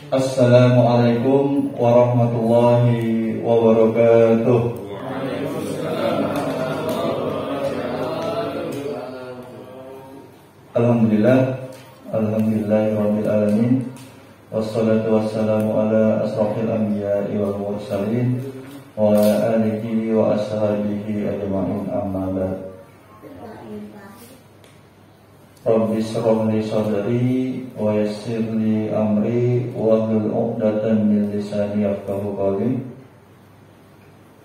Assalamualaikum warahmatullahi wabarakatuh. Alhamdulillahirabbil alamin. Wassalatu wassalamu ala asrofil anbiya'i wal mursalin wa ala alihi wa ashabihi ajma'in, amma ba'd. Rabbi shrah li sadri wa yassir li amri wahlul 'uqdatam min lisani yafqahu qawli.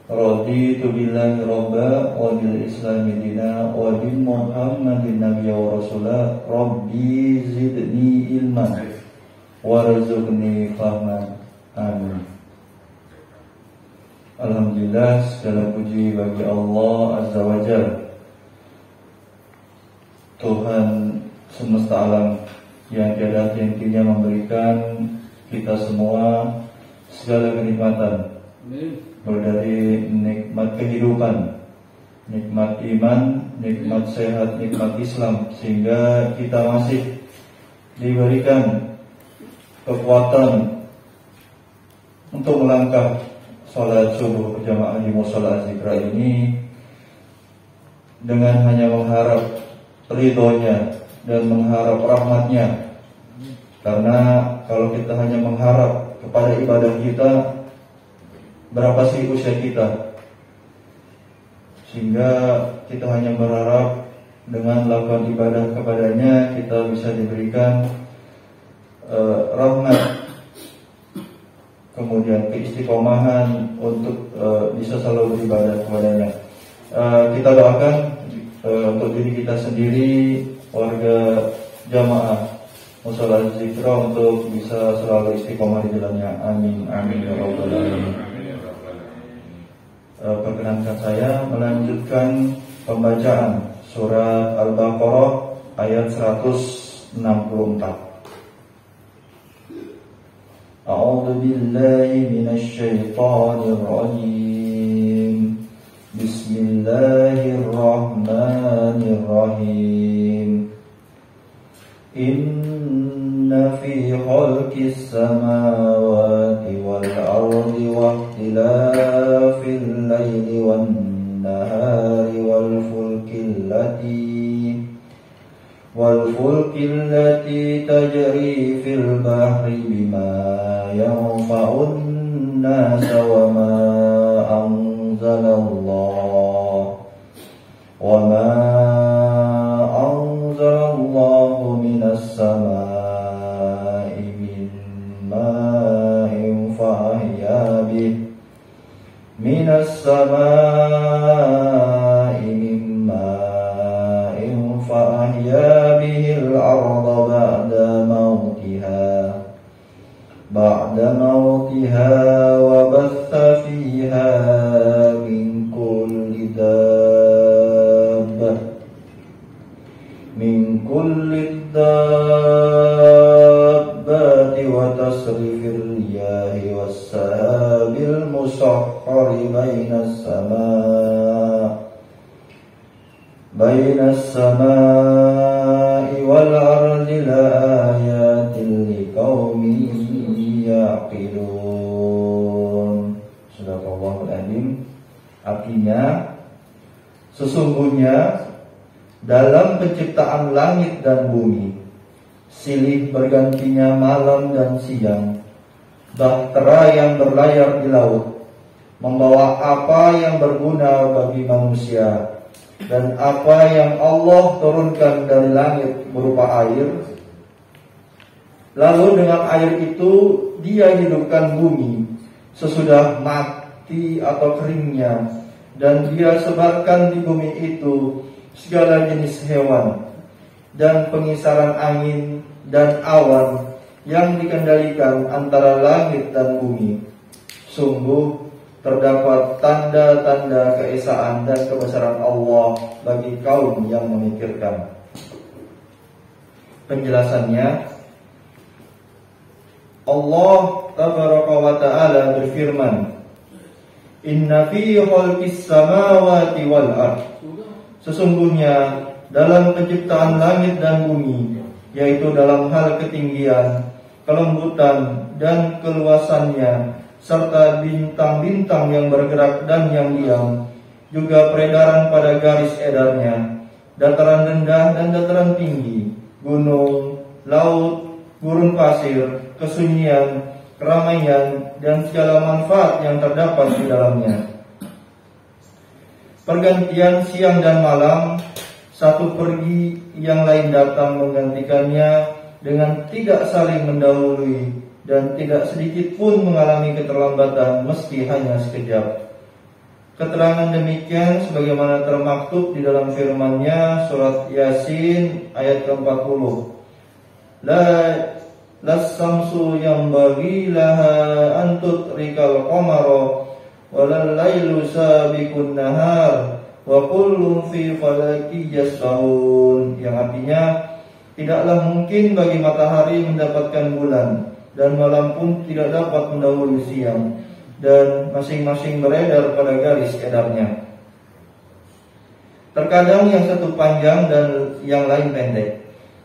Raditu billahi rabba wa bil islami dina wa bi Muhammadin nabiyya wa rasula. Rabbi zidni ilman warzuqni fahman. Amin. Alhamdulillah, segala puji bagi Allah Azza wa Jalla, Tuhan semesta alam yang tiada hentinya memberikan kita semua segala kenikmatan, mulai dari nikmat kehidupan, nikmat iman, nikmat sehat, nikmat Islam, sehingga kita masih diberikan kekuatan untuk melangkah sholat subuh berjamaah di Mushola Az-Zikra ini dengan hanya mengharap ridhonya dan mengharap rahmatnya. Karena kalau kita hanya mengharap kepada ibadah kita, berapa sih usia kita, sehingga kita hanya berharap dengan melakukan ibadah kepadanya kita bisa diberikan rahmat, kemudian keistiqomahan untuk bisa selalu beribadah kepadanya. Kita doakan untuk diri kita sendiri, warga jamaah Mushola Az-Zikra, untuk bisa selalu istiqomah di jalannya. Amin, amin ya rabbal alamin. Perkenankan saya melanjutkan pembacaan surat Al-Baqarah ayat 164. A'udzu billahi minasy syaithanir rajim. Bismillahirrahmanirrahim. Inna fi khalqis samawati wal ardi wa ikhtilafil laili wan nahari wal fulki allati tajri fil bahri bima yanfa'un nasa wa ma anzalallahu minas samaa'i min ma'in fa'ahya bih minas samaa'i min ma'in fa'ahya bihil arda ba'da mautiha wa batha fiha min kulli dabbati wa tasrifir riyahi was sahabil musahhari bainas samaa'i wal ardi la ayatin liqaumin yaqilun. Subhanallahul adzim. Artinya, sesungguhnya dalam penciptaan langit dan bumi, silih bergantinya malam dan siang, bahtera yang berlayar di laut, membawa apa yang berguna bagi manusia, dan apa yang Allah turunkan dari langit berupa air. Lalu dengan air itu Dia hidupkan bumi sesudah mati atau keringnya, dan Dia sebarkan di bumi itu segala jenis hewan dan pengisaran angin dan awan yang dikendalikan antara langit dan bumi. Sungguh terdapat tanda-tanda keesaan dan kebesaran Allah bagi kaum yang memikirkan. Penjelasannya, Allah tabaraka wa ta'ala berfirman, Inna fi khalqis samawati wal ardh. Sesungguhnya dalam penciptaan langit dan bumi, yaitu dalam hal ketinggian kelembutan dan keluasannya, serta bintang-bintang yang bergerak dan yang diam, juga peredaran pada garis edarnya, dataran rendah dan dataran tinggi, gunung, laut, gurun pasir, kesunyian, keramaian, dan segala manfaat yang terdapat di dalamnya. Pergantian siang dan malam, satu pergi, yang lain datang menggantikannya dengan tidak saling mendahului, dan tidak sedikit pun mengalami keterlambatan, meski hanya sekejap. Keterangan demikian sebagaimana termaktub di dalam firman-Nya surat Yasin ayat ke-40. Las-samsu yanbaghi laha an tudrikal qamara walal lailu sabiqun nahar wa kullun fi falaki yasbahun, yang artinya tidaklah mungkin bagi matahari mendapatkan bulan, dan malam pun tidak dapat mendahului siang, dan masing-masing beredar pada garis edarnya. Terkadang yang satu panjang dan yang lain pendek,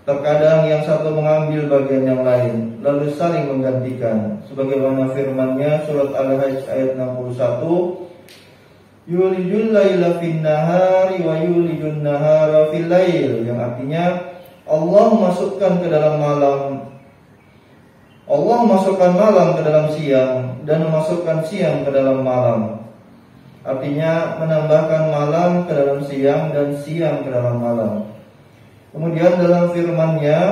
terkadang yang satu mengambil bagian yang lain, lalu saling menggantikan, sebagaimana firman-Nya surat Al-Hajj ayat 61, yulijul laila fin nahari wa yulijun nahara fil lail, yang artinya Allah masukkan malam ke dalam siang, dan memasukkan siang ke dalam malam. Artinya menambahkan malam ke dalam siang dan siang ke dalam malam. Kemudian dalam firman-Nya,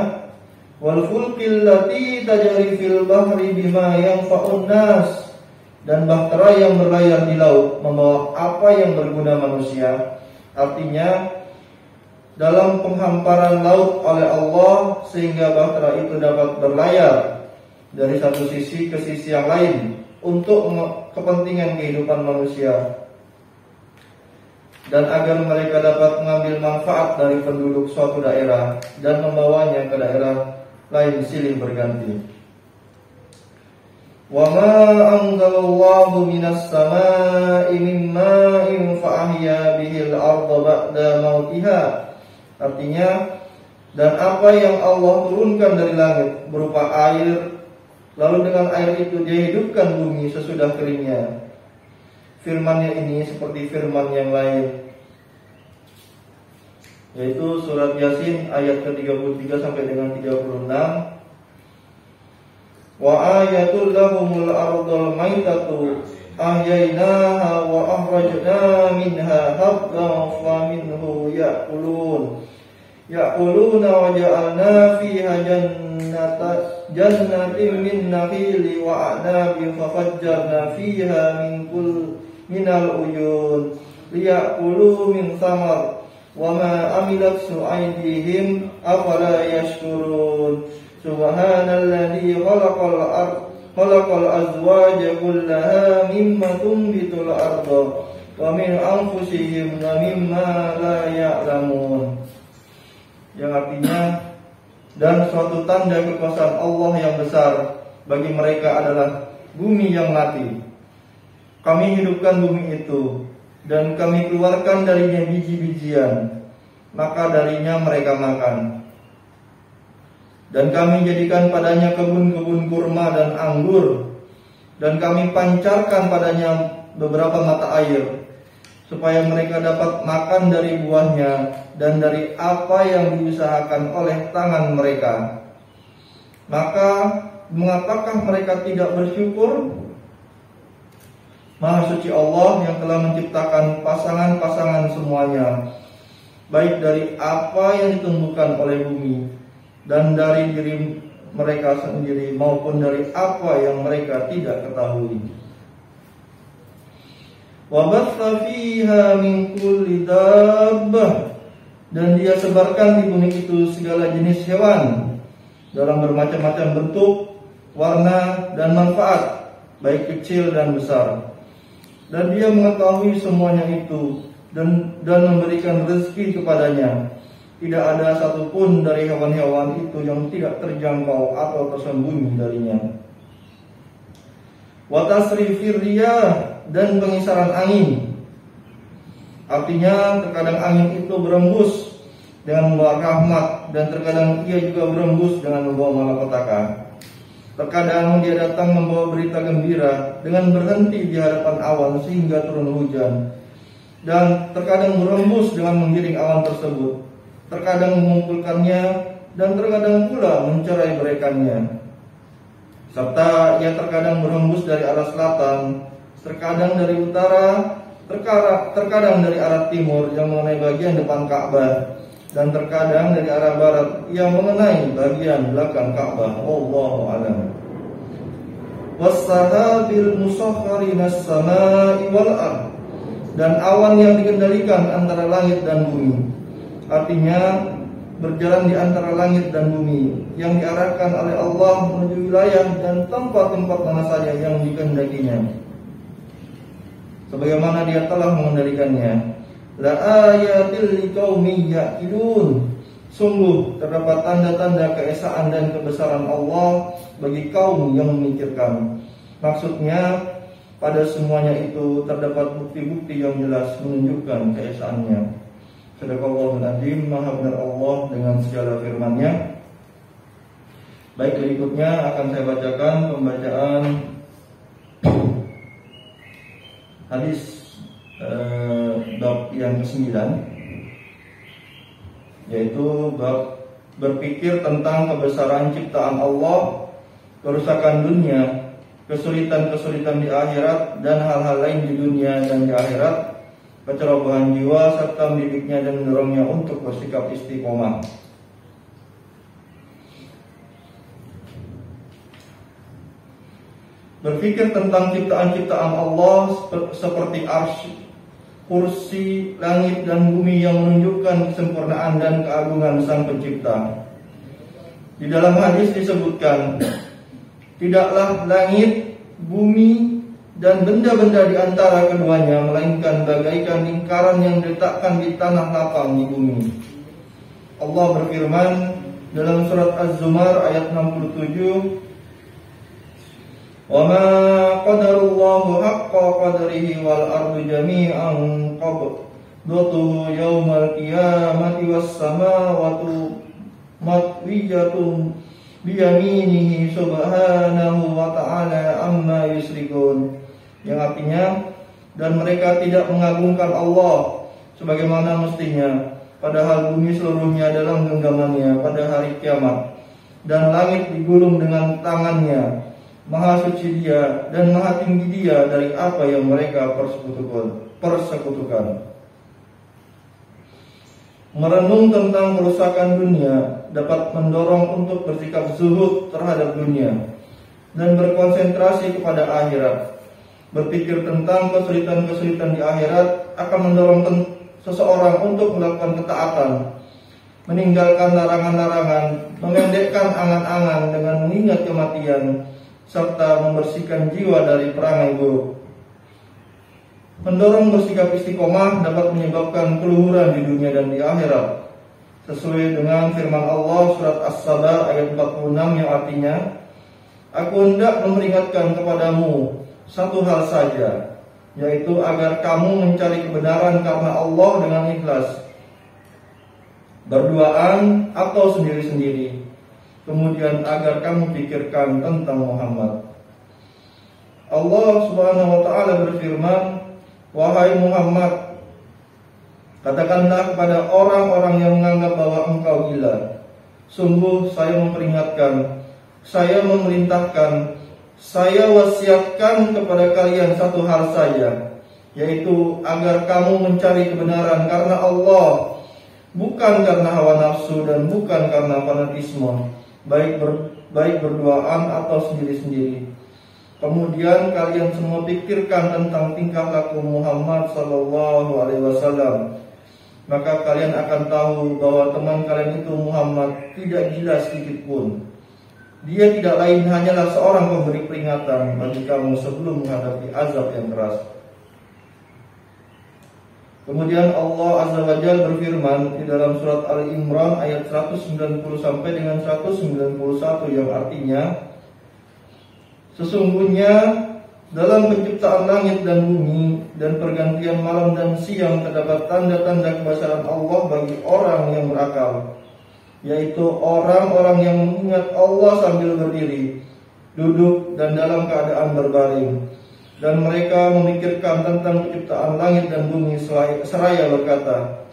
wal fulkil lati tajri fil bahri bima yanfa'un nas, dan bahtera yang berlayar di laut membawa apa yang berguna manusia. Artinya dalam penghamparan laut oleh Allah, sehingga bahtera itu dapat berlayar dari satu sisi ke sisi yang lain untuk kepentingan kehidupan manusia, dan agar mereka dapat mengambil manfaat dari penduduk suatu daerah dan membawanya ke daerah lain silih berganti. Wa ma anzalallahu minas samaa'i min ma'in fa ahya bihil arda ba'da mautiha. Artinya, dan apa yang Allah turunkan dari langit berupa air, lalu dengan air itu Dia hidupkan bumi sesudah keringnya. Firman-Nya ini seperti firman yang lain, yaitu surat Yasin ayat ke-33 sampai dengan 36. Wa ayatul lahumul ardul maitatu ahyainaha wa akhrajna minha habban faminhu ya'kuluna wa ja'alna fiha jannatin min nakhili wa a'nabin fafajjarna fiha minal uyun liya'kulu min thamar wa ma amilat su'aydihim afala yashkurun. Subhanalladzi khalaqal azwaja kullaha mimma tunbitul arda wa min anfusihim wa mimma la ya'lamun, yang artinya, dan suatu tanda kekuasaan Allah yang besar bagi mereka adalah bumi yang mati. Kami hidupkan bumi itu, dan kami keluarkan darinya biji-bijian, maka darinya mereka makan. Dan kami jadikan padanya kebun-kebun kurma dan anggur, dan kami pancarkan padanya beberapa mata air, supaya mereka dapat makan dari buahnya dan dari apa yang diusahakan oleh tangan mereka. Maka mengapakah mereka tidak bersyukur? Maha suci Allah yang telah menciptakan pasangan-pasangan semuanya, baik dari apa yang ditumbuhkan oleh bumi dan dari diri mereka sendiri, maupun dari apa yang mereka tidak ketahui. Wa batha fiha min kulli dabbah, dan Dia sebarkan di bumi itu segala jenis hewan dalam bermacam-macam bentuk, warna, dan manfaat, baik kecil dan besar. Dan Dia mengetahui semuanya itu dan memberikan rezeki kepadanya. Tidak ada satupun dari hewan-hewan itu yang tidak terjangkau atau tersembunyi darinya. Wa tasrifir riyah, dan pengisaran angin. Artinya terkadang angin itu berembus dengan membawa rahmat, dan terkadang ia juga berembus dengan membawa malapetaka. Terkadang dia datang membawa berita gembira dengan berhenti di hadapan awan sehingga turun hujan, dan terkadang berembus dengan menggiring awan tersebut. Terkadang mengumpulkannya dan terkadang pula mencerai beraikannya. Serta ia terkadang berembus dari arah selatan, terkadang dari utara, terkadang dari arah timur yang mengenai bagian depan Ka'bah, dan terkadang dari arah barat yang mengenai bagian belakang Ka'bah. Wallahu a'lam. Was-sahabil musakhkhari nas-samaa'i wal ardh, dan awan yang dikendalikan antara langit dan bumi. Artinya berjalan di antara langit dan bumi, yang diarahkan oleh Allah menuju wilayah dan tempat-tempat mana saja yang dikehendakinya, sebagaimana dia telah mengendalikannya. La ayatil liqaumin yaqilun, sungguh terdapat tanda-tanda keesaan dan kebesaran Allah bagi kaum yang memikirkan. Maksudnya pada semuanya itu terdapat bukti-bukti yang jelas menunjukkan keesaannya. Sadaqallahul azim, maha benar Allah dengan segala firman-Nya. Baik, berikutnya akan saya bacakan pembacaan hadis bab yang ke-9, yaitu bab berpikir tentang kebesaran ciptaan Allah, kerusakan dunia, kesulitan-kesulitan di akhirat, dan hal-hal lain di dunia dan di akhirat, kecerobohan jiwa, serta mendidiknya dan mendorongnya untuk bersikap istiqomah. Berpikir tentang ciptaan-ciptaan Allah seperti arsy, kursi, langit dan bumi yang menunjukkan kesempurnaan dan keagungan Sang Pencipta. Di dalam hadis disebutkan, tidaklah langit, bumi, dan benda-benda di antara keduanya melainkan bagaikan lingkaran yang diletakkan di tanah lapang di bumi. Allah berfirman dalam surat Az-Zumar ayat 67, "Wa ma qadarullahu haqqa qadrihi wal ardu jami'an qabdatuhu yawmal qiyamati was samawati matwiyatun biyaminihi subhanahu wa ta'ala amma yusyrikun." Yang artinya, dan mereka tidak mengagungkan Allah sebagaimana mestinya, padahal bumi seluruhnya dalam genggamannya pada hari kiamat, dan langit digulung dengan tangannya. Maha suci Dia dan maha tinggi Dia dari apa yang mereka persekutukan. Merenung tentang kerusakan dunia dapat mendorong untuk bersikap zuhud terhadap dunia dan berkonsentrasi kepada akhirat. Berpikir tentang kesulitan-kesulitan di akhirat akan mendorong seseorang untuk melakukan ketaatan, meninggalkan larangan-larangan, memendekkan angan-angan dengan mengingat kematian, serta membersihkan jiwa dari perangai buruk. Mendorong bersikap istiqomah dapat menyebabkan keluhuran di dunia dan di akhirat, sesuai dengan firman Allah surat As-Saba ayat 46 yang artinya, "Aku hendak memperingatkan kepadamu satu hal saja, yaitu agar kamu mencari kebenaran karena Allah dengan ikhlas, berduaan atau sendiri-sendiri. Kemudian agar kamu pikirkan tentang Muhammad." Allah Subhanahu wa ta'ala berfirman, "Wahai Muhammad, katakanlah kepada orang-orang yang menganggap bahwa engkau gila, sungguh saya memperingatkan, saya memerintahkan, saya wasiatkan kepada kalian satu hal saja, yaitu agar kamu mencari kebenaran karena Allah, bukan karena hawa nafsu dan bukan karena fanatisme, baik berduaan atau sendiri-sendiri. Kemudian kalian semua pikirkan tentang tingkah laku Muhammad sallallahu alaihi wasallam. Maka kalian akan tahu bahwa teman kalian itu Muhammad tidak gila sedikit pun. Dia tidak lain hanyalah seorang pemberi peringatan bagi kamu sebelum menghadapi azab yang keras." Kemudian Allah Azza wa Jalla berfirman di dalam surat Al-Imran ayat 190 sampai dengan 191 yang artinya, "Sesungguhnya dalam penciptaan langit dan bumi dan pergantian malam dan siang terdapat tanda-tanda kebesaran Allah bagi orang yang berakal, yaitu orang-orang yang mengingat Allah sambil berdiri, duduk, dan dalam keadaan berbaring. Dan mereka memikirkan tentang penciptaan langit dan bumi seraya berkata,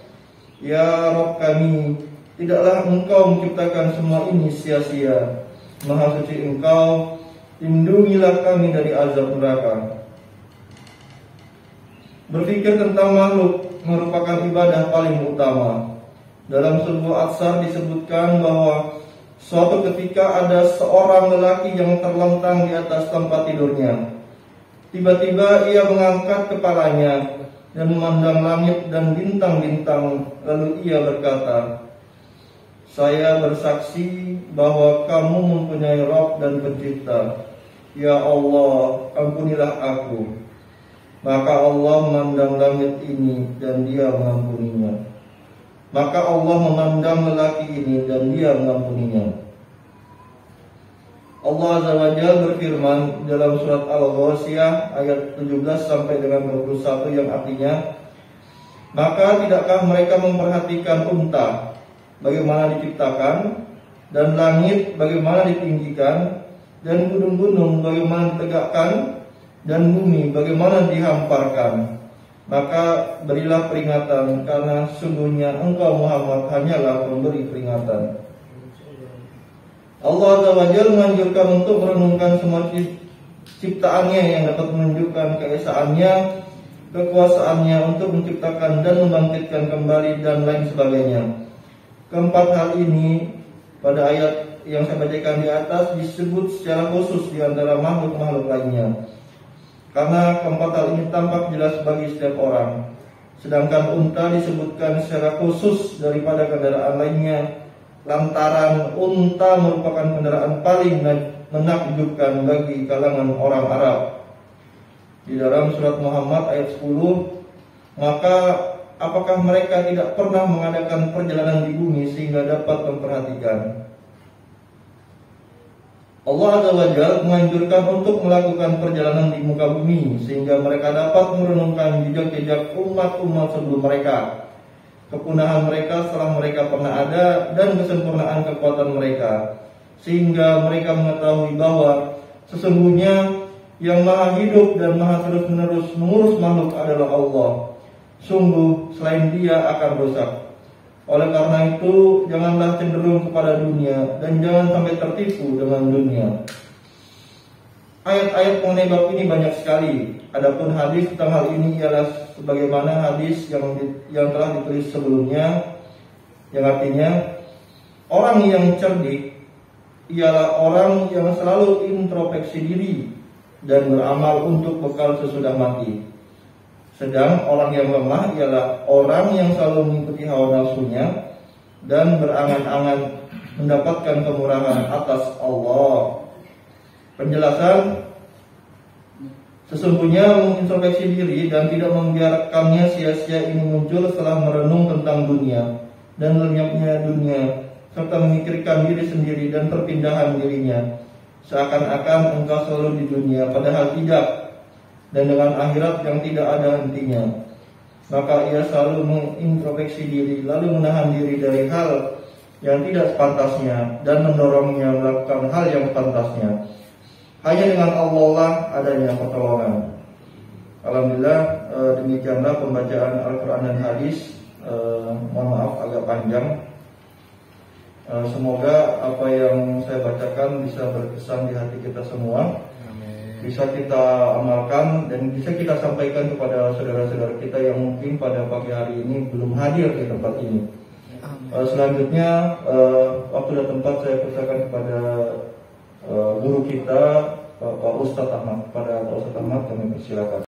"Ya Rabb kami, tidaklah Engkau menciptakan semua ini sia-sia. Maha suci Engkau, lindungilah kami dari azab neraka." Berpikir tentang makhluk merupakan ibadah paling utama. Dalam sebuah atsar disebutkan bahwa suatu ketika ada seorang lelaki yang terlentang di atas tempat tidurnya. Tiba-tiba ia mengangkat kepalanya dan memandang langit dan bintang-bintang. Lalu ia berkata, "Saya bersaksi bahwa kamu mempunyai Rabb dan Pencipta. Ya Allah, ampunilah aku." Maka Allah memandang langit ini dan dia mengampuninya. Maka Allah memandang lelaki ini dan dia mengampuninya. Allah Azza wa Jalla berfirman dalam surat Al-Ghasyiyah ayat 17 sampai dengan 21 yang artinya, "Maka tidakkah mereka memperhatikan unta bagaimana diciptakan, dan langit bagaimana ditinggikan, dan gunung-gunung bagaimana ditegakkan, dan bumi bagaimana dihamparkan? Maka berilah peringatan, karena sungguhnya engkau Muhammad hanyalah pemberi peringatan." Allah Azza wa Jalla menganjurkan untuk merenungkan semua ciptaannya yang dapat menunjukkan keesaannya, kekuasaannya untuk menciptakan dan membangkitkan kembali dan lain sebagainya. Keempat hal ini pada ayat yang saya bacakan di atas disebut secara khusus di antara makhluk-makhluk lainnya, karena keempat hal ini tampak jelas bagi setiap orang. Sedangkan unta disebutkan secara khusus daripada kendaraan lainnya, lantaran unta merupakan kendaraan paling menakjubkan bagi kalangan orang Arab. Di dalam surat Muhammad ayat 10, "Maka apakah mereka tidak pernah mengadakan perjalanan di bumi sehingga dapat memperhatikan?" Allah Azza wa Jalla menganjurkan untuk melakukan perjalanan di muka bumi sehingga mereka dapat merenungkan jejak-jejak umat-umat sebelum mereka, kepunahan mereka setelah mereka pernah ada, dan kesempurnaan kekuatan mereka, sehingga mereka mengetahui bahwa sesungguhnya yang maha hidup dan maha terus-menerus mengurus makhluk adalah Allah. Sungguh selain dia akan rusak. Oleh karena itu, janganlah cenderung kepada dunia dan jangan sampai tertipu dengan dunia. Ayat-ayat mengenai bab ini banyak sekali. Adapun hadis tentang hal ini ialah sebagaimana hadis yang telah ditulis sebelumnya, yang artinya orang yang cerdik ialah orang yang selalu introspeksi diri dan beramal untuk bekal sesudah mati. Sedang orang yang lemah ialah orang yang selalu mengikuti hawa nafsunya dan berangan-angan mendapatkan kemurahan atas Allah. Penjelasan: sesungguhnya mengintrospeksi diri dan tidak membiarkannya sia-sia ini muncul setelah merenung tentang dunia dan lenyapnya dunia, serta memikirkan diri sendiri dan perpindahan dirinya, seakan-akan engkau selalu di dunia, padahal tidak, dan dengan akhirat yang tidak ada hentinya. Maka ia selalu mengintrospeksi diri, lalu menahan diri dari hal yang tidak sepantasnya dan mendorongnya melakukan hal yang sepantasnya. Hanya dengan Allah lah adanya pertolongan. Alhamdulillah, demikianlah pembacaan Al-Quran dan hadis. Mohon maaf agak panjang. Semoga apa yang saya bacakan bisa berkesan di hati kita semua. Amin. Bisa kita amalkan dan bisa kita sampaikan kepada saudara-saudara kita yang mungkin pada pagi hari ini belum hadir di tempat ini. Selanjutnya, waktu dan tempat saya persilakan kepada guru kita, Pak Ustadz Ahmad. Pada Pak Ustadz Ahmad kami persilakan.